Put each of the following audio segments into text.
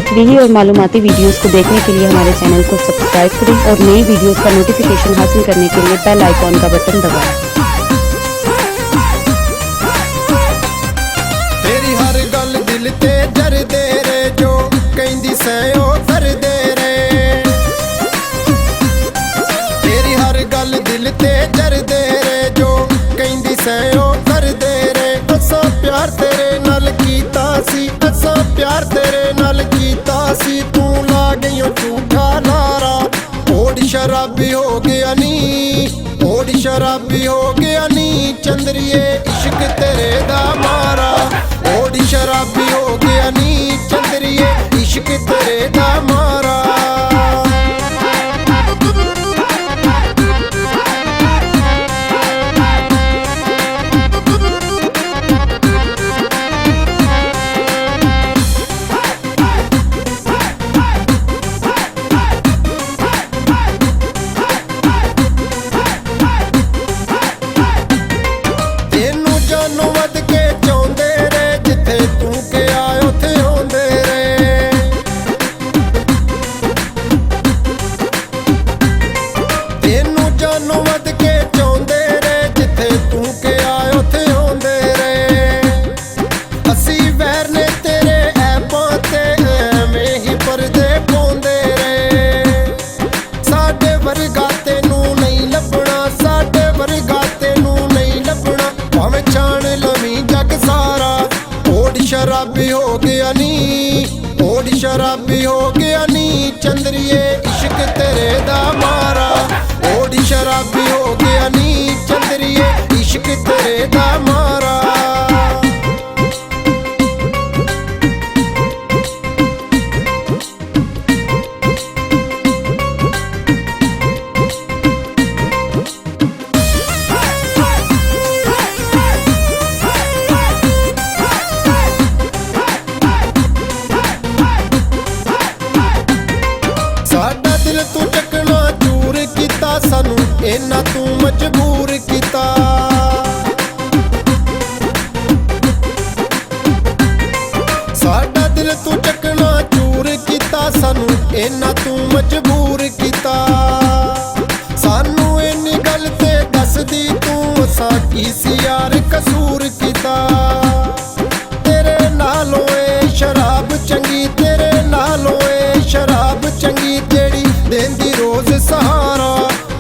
Free और मालूमाती videos को देखने के लिए हमारे चैनल को सब्सक्राइब करें और नई वीडियोस का नोटिफिकेशन हासिल करने के लिए बेल आइकॉन का बटन दबाएं। तेरी हर गल दिल ते जरदे रे जो कहंदी सै ओ करदे रे। तेरी हर गल दिल ते जरदे रे जो कहंदी सै ओ करदे रे। असां प्यार तेरे नाल कीता सी, असां प्यार तेरे नाल कीता सी, तू ला गईओ झूठा नारा। होड़ शराबी हो गया नी, होड़ शराबी हो गया नी, चंद्रिए इश्क तेरे दा मारा। होड़ शराबी हो गया नी, चंद्रिए इश्क तेरे दा मारा। शराबी हो गया नी, होड़ शराबी हो गया नी, चंद्रिए इश्क तेरे दा मारा। होड़ शराबी हो गया नी, चंद्रिए इश्क तेरे दा मारा। दिल तू चकना चूर किता, सानू इन्ना तू मजबूर किता। साडा दिल तू चकना चूर किता, सानू इन्ना तू मजबूर किता। सानू इन्नी गल ते दस दी तू, असां की सी यार कसूर किता। तेरे नालों ए शराब चंगी, तेरे नालों ए शराब चंगी, जेड़ी देंदी रोज सहारा।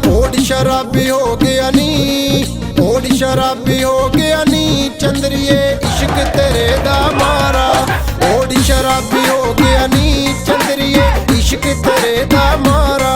होड़ शराबी हो गया नी, होड़ शराबी हो गया नी, चंद्रिए इश्क तेरे दा मारा। होड़ शराबी हो गया नी, चंद्रिए इश्क तेरे दा मारा।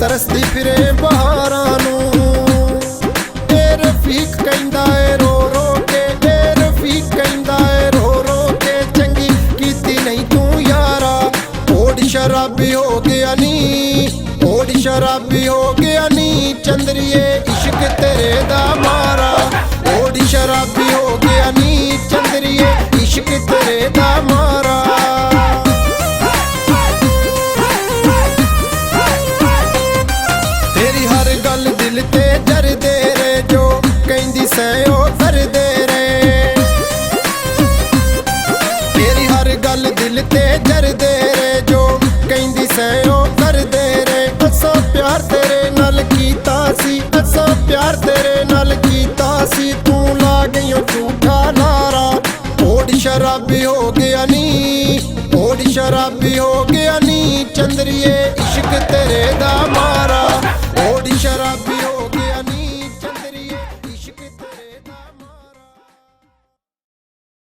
तरसदी फिरे बहारां नू, ए रफीक कहंदा ए रो रो के, ए रफीक कहंदा ए रो रो के, चंगी कीती नहीं तू यारा। होड़ शराबी हो गया नी, होड़ शराबी हो गया नी, चंद्रिए इश्क तेरे दा मारा। होड़ शराबी हो गया नी, चंद्रिए इश्क तेरे दा मारा। गल दिल ते जरदे रे जो कहंदी सै ओ करदे रे। तेरी हर गल दिल ते जरदे रे जो कहंदी सै ओ करदे रे। असां प्यार तेरे नाल कीता सी, असां प्यार तेरे नाल कीता सी, तू ला गईओ झूठा नारा। होड़ शराबी हो गया नी, होड़ शराबी हो गया नी, चंद्रिए इश्क तेरे दा मारा।